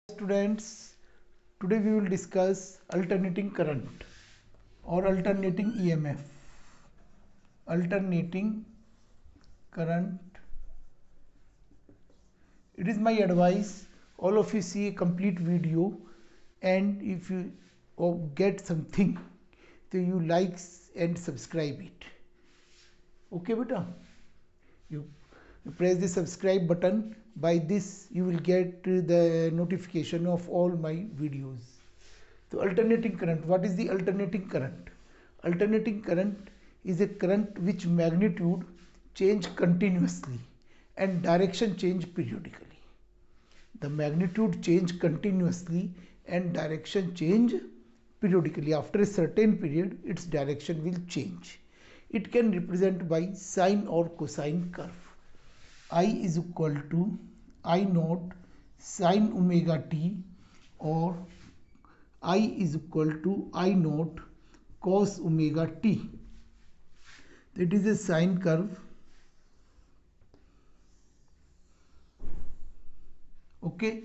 Students, today we will discuss alternating current or alternating EMF. Alternating current. It is my advice all of you see a complete video, and if you get something, so you like and subscribe it. Okay beta, you press the subscribe button. By this you will get the notification of all my videos. So alternating current, what is the alternating current? Alternating current is a current which magnitude change continuously and direction change periodically. The magnitude change continuously and direction change periodically. After a certain period, its direction will change. It can represent by sine or cosine curve. I is equal to I naught sine omega t, or I is equal to I naught cos omega t. That is a sine curve. Okay,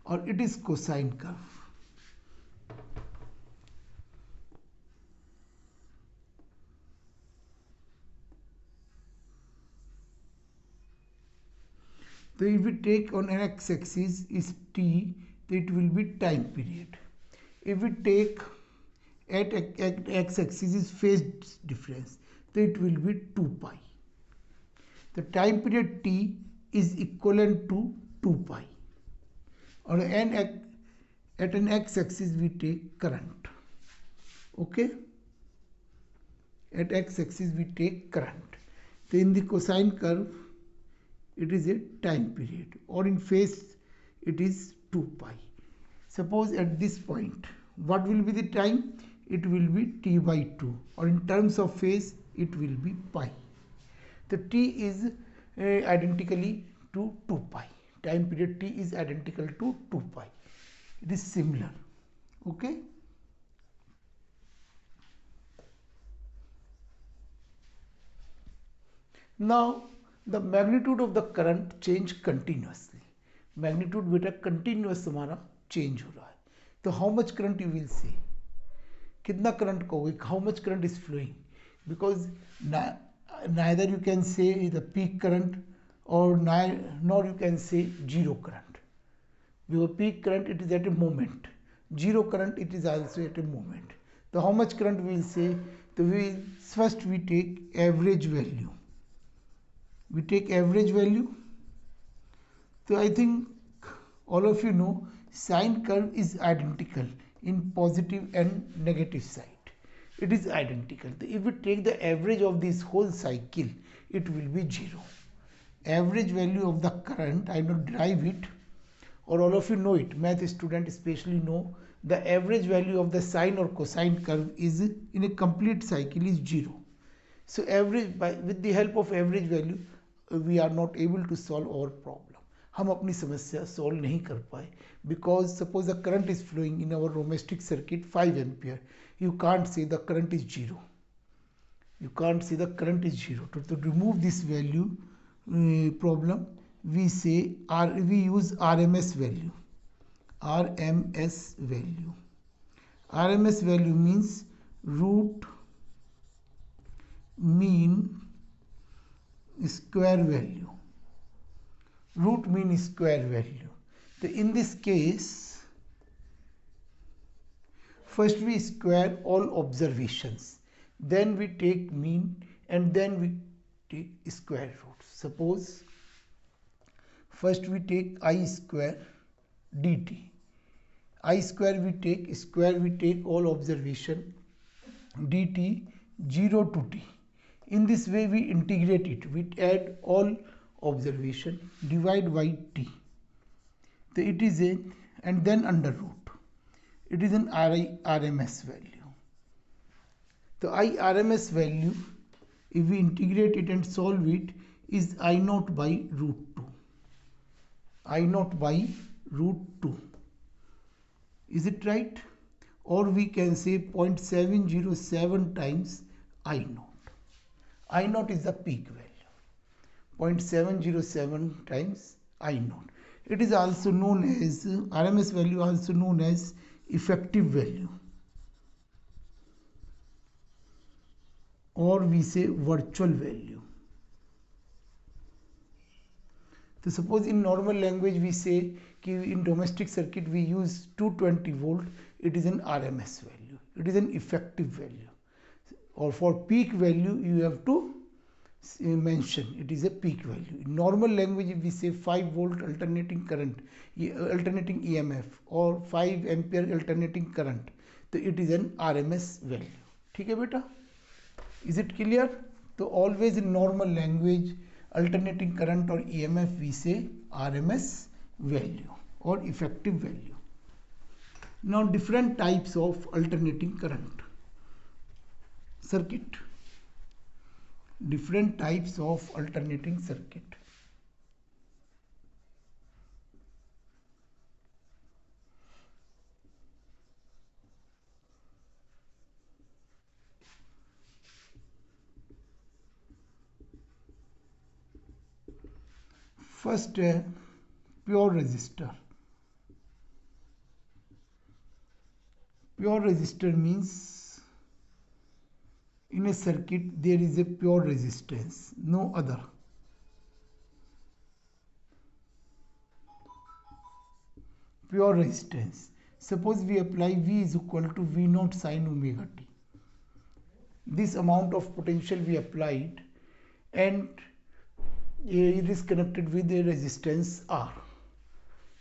or it is cosine curve. So if we take on an x-axis is t, it will be time period. If we take at x-axis is phase difference, so it will be 2 pi. The time period t is equivalent to 2 pi. Or at an x-axis we take current. Okay, at x-axis we take current. So in the cosine curve it is a time period, or in phase it is 2 pi. Suppose at this point, what will be the time? It will be t by 2, or in terms of phase it will be pi. The t is identically to 2 pi. Time period t is identical to 2 pi. It is similar. Okay. Now the magnitude of the current change continuously. Magnitude बेटा continuous हमारा change हो रहा है. तो how much current you will say? कितना current कहोगे? How much current is flowing? Because neither you can say the peak current or nor you can say zero current. Your peak current it is at a moment. Zero current it is also at a moment. So how much current we will say? So first we take average value. We take average value. So I think all of you know sine curve is identical in positive and negative side. It is identical. So if we take the average of this whole cycle, it will be 0. Average value of the current, I not derive it, or all of you know it, math student especially know, the average value of the sine or cosine curve is in a complete cycle is 0. So average with the help of average value we are not able to solve our problem. हम अपनी समस्या solve नहीं कर पाए, because suppose the current is flowing in our domestic circuit 5 ampere. You can't say the current is 0. You can't say the current is 0. To remove this value problem, we say we use RMS value. RMS value. RMS value means root mean square value. Root mean square value. So in this case, first we square all observations, then we take mean, and then we take square root. Suppose first we take I square dt. I square we take all observation dt 0 to t. In this way we integrate it. We add all observation, divide by t. So it is a, and then under root. It is an RMS value. The RMS value, if we integrate it and solve it, is I naught by root 2. I naught by root 2. Is it right? Or we can say 0.707 times I naught. I naught is the peak value. 0.707 times I naught. It is also known as RMS value, also known as effective value, or we say virtual value. So suppose in normal language we say कि in domestic circuit we use 220 volt, it is an RMS value, it is an effective value. Or for peak value you have to mention it is a peak value. In normal language if we say 5 volt alternating current, alternating EMF, or 5 ampere alternating current, तो it is an RMS value. ठीक है बेटा, is it clear? तो always in normal language alternating current or EMF we say RMS value or effective value. Now different types of alternating current circuit. Different types of alternating circuit. First, pure resistor. Pure resistor means in a circuit there is a pure resistance, no other. Pure resistance. Suppose we apply V is equal to V naught sin omega t. This amount of potential we applied, and it is connected with a resistance R.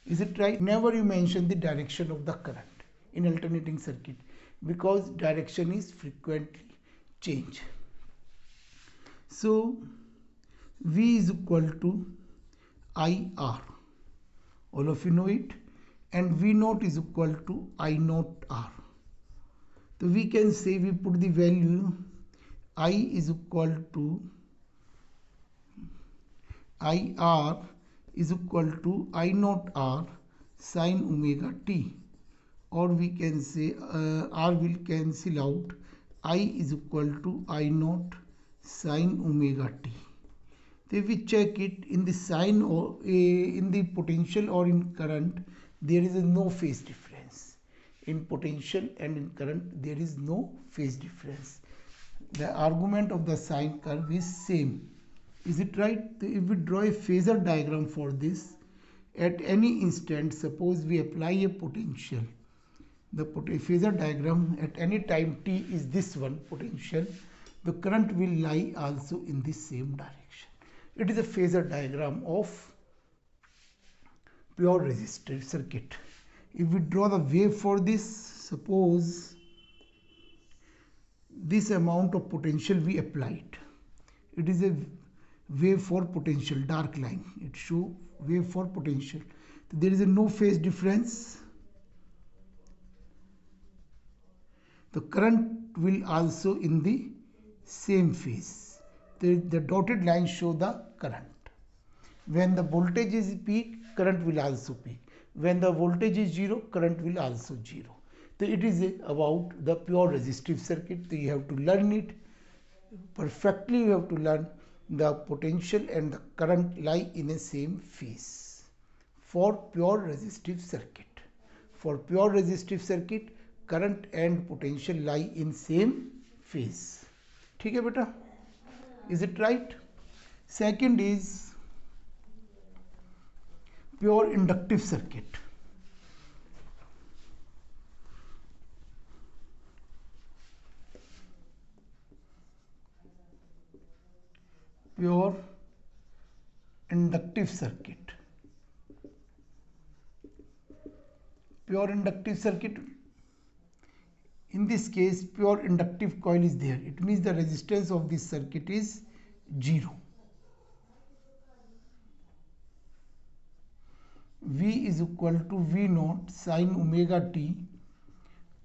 Is it right? Never you mention the direction of the current in alternating circuit, because direction is frequently change. So V is equal to IR, all of you know it, and V naught is equal to I naught R. So we can say, we put the value I is equal to IR is equal to I naught R sin omega t, or we can say R will cancel out, I is equal to I naught sin omega t. So if we check it in the sign or in the potential or in current, there is no phase difference. In potential and in current there is no phase difference. The argument of the sine curve is same. Is it right? So if we draw a phasor diagram for this, at any instant, suppose we apply a potential, the phasor diagram at any time t is this one potential, the current will lie also in the same direction. It is a phasor diagram of pure resistor circuit. If we draw the wave for this, suppose this amount of potential we applied, it is a wave for potential, dark line, it show wave for potential. So there is a no phase difference. The current will also in the same phase. The dotted line show the current. When the voltage is peak, current will also peak. When the voltage is zero, current will also zero. So it is about the pure resistive circuit. So you have to learn it perfectly. You have to learn the potential and the current lie in a same phase for pure resistive circuit. For pure resistive circuit, current and potential lie in same phase. ठीक है बेटा? Is it right? Second is pure inductive circuit. Pure inductive circuit. Pure inductive circuit, in this case pure inductive coil is there. It means the resistance of this circuit is 0. V is equal to V naught sin omega t,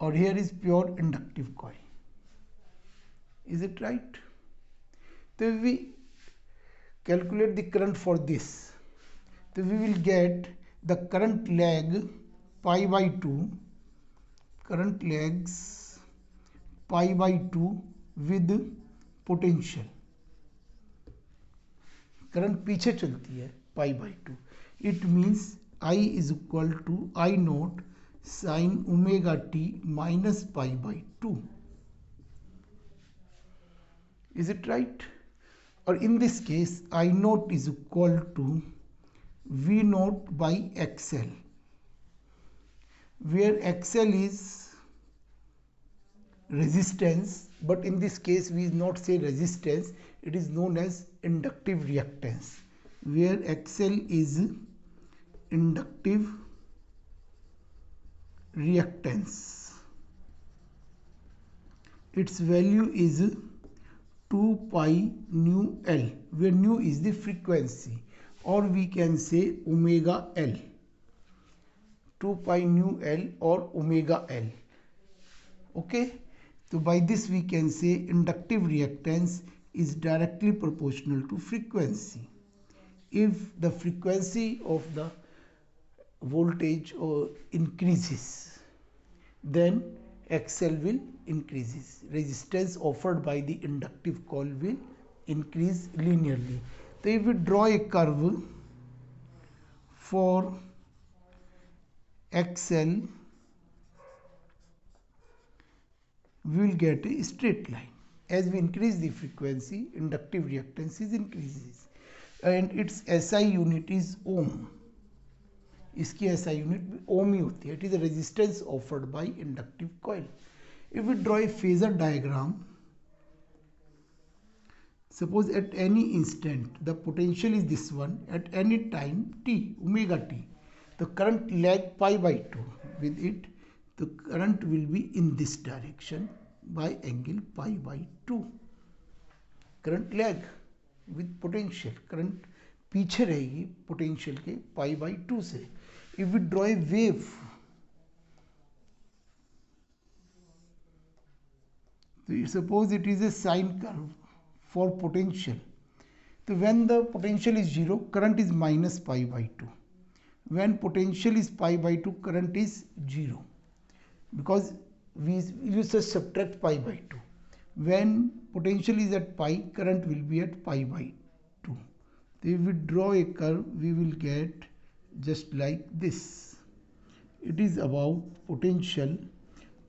or here is pure inductive coil. Is it right? So if we calculate the current for this, so we will get the current lag pi by 2, current lags pi by 2 with potential. Current पीछे चलती है पाई by 2. It means I is equal to I naught sine omega t minus pi by 2. Is it right? Or in this case, I naught is equal to V naught by XL, where XL is resistance, but in this case we will not say resistance, it is known as inductive reactance, where XL is inductive reactance. Its value is 2 pi nu L, where nu is the frequency, or we can say omega L. 2 pi nu L or omega L. Okay, so by this we can say inductive reactance is directly proportional to frequency. If the frequency of the voltage or increases, then XL will increases. Resistance offered by the inductive coil will increase linearly. So if we draw a curve for XL, we will get a straight line. As we increase the frequency, inductive reactance increases, and its SI unit is ohm. इसकी SI unit ओम ही होती है. It is the resistance offered by inductive coil. If we draw a phasor diagram, suppose at any instant the potential is this one, at any time t, omega t, the current lag pi by 2. With it, the current will be in this direction by angle pi by 2. Current lag with potential, current पीछे रहेगी potential के पाई by 2 से. If we draw a wave, so suppose it is a sine curve for potential. So when the potential is 0, current is minus pi by 2. When potential is pi by 2, current is 0, because we use to subtract pi by 2. When potential is at pi, current will be at pi by 2. So if we draw a curve, we will get just like this. It is about potential,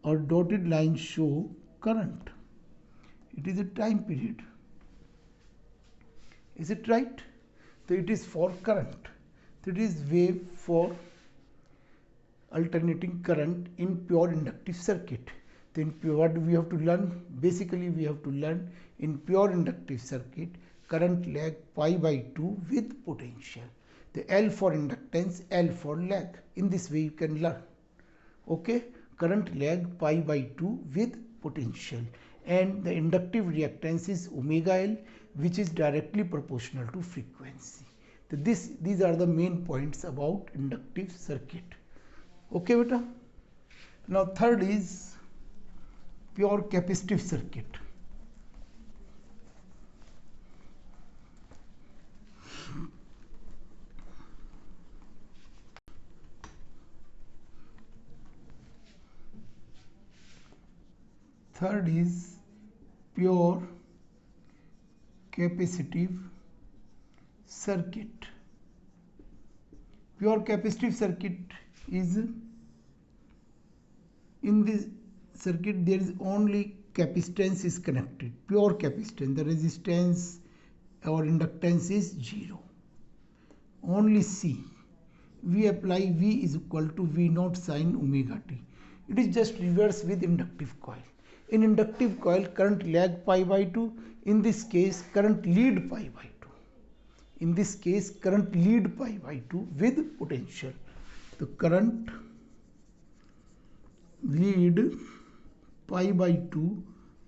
or dotted lines show current. It is a time period. Is it right? So it is for current. So it is wave for alternating current in pure inductive circuit. Then what we have to learn? Basically we have to learn in pure inductive circuit, current lag pi by 2 with potential. The L for inductance, L for lag. In this way you can learn. Okay, current lag pi by 2 with potential, and the inductive reactance is omega L, which is directly proportional to frequency. So these are the main points about inductive circuit. Okay beta. Now third is pure capacitive circuit. Third is pure capacitive circuit. Pure capacitive circuit is, in this circuit there is only capacitance is connected, pure capacitance. The resistance or inductance is 0. Only C. We apply V is equal to V naught sine omega t. It is just reverse with inductive coil. In inductive coil, current lag pi by 2. In this case, current lead pi by 2. In this case, current lead pi by 2 with potential. The current lead pi by 2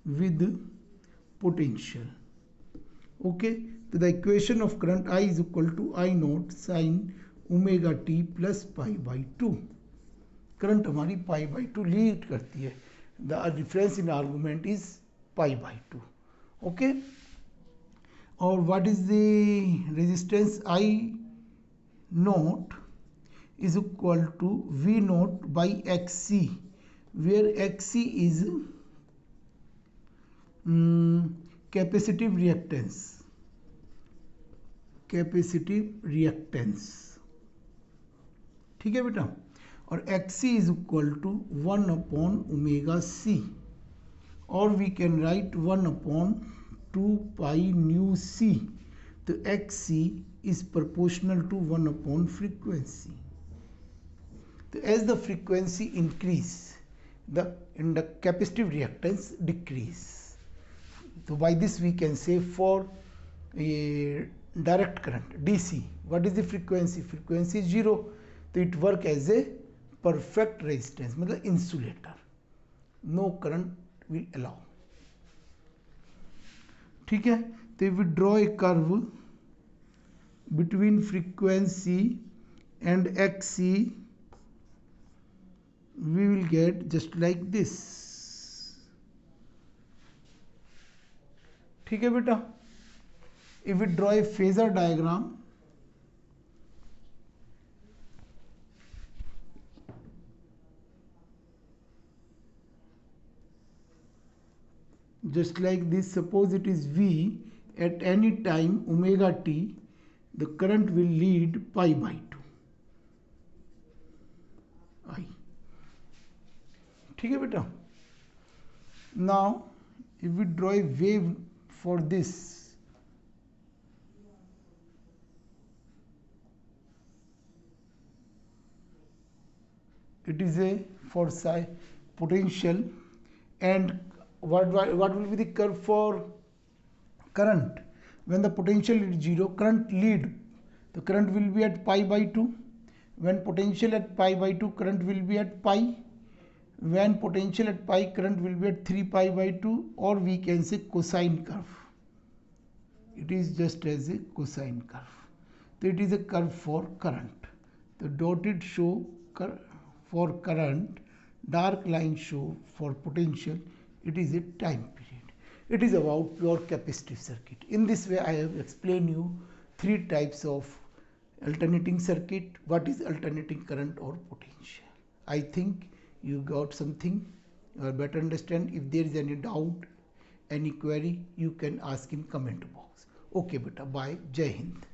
with potential. Okay, so the equation of current I is equal to I naught sine omega t plus pi by 2. Current हमारी pi by 2 lead करती है. The difference in argument is pi by 2. Okay, और what is the resistance? I naught is equal to V naught by XC, where XC is capacitive reactance. Capacitive reactance. ठीक है बेटा, और XC is equal to 1 upon omega C, और we can write 1 upon 2 pi nu C. तो XC is proportional to 1 upon frequency. So as the frequency increase, the capacitive reactance decrease. So by this we can say for a direct current DC, what is the frequency? Frequency is 0. So it work as a perfect resistance, मतलब insulator. No current will allow. ठीक है, तो if we draw a curve between frequency and XC, we will get just like this. ठीक है बेटा, if we draw a phasor diagram, just like this, suppose it is V at any time omega t, the current will lead pi by 2 I. ठीक है बेटा, now if we draw a wave for this, it is a for potential, and what will be the curve for current? When the potential is 0, current lead, the current will be at pi by 2. When potential at pi by 2, current will be at pi. When potential at pi, current will be at 3 pi by 2, or we can say cosine curve. It is just as a cosine curve. So it is a curve for current. The dotted show for current, dark line show for potential. It is a time period. It is about pure capacitive circuit. In this way, I have explained you 3 types of alternating circuit. What is alternating current or potential? I think you got something, or better understand. If there is any doubt, any query, you can ask in comment box. Okay beta, bye, Jai Hind.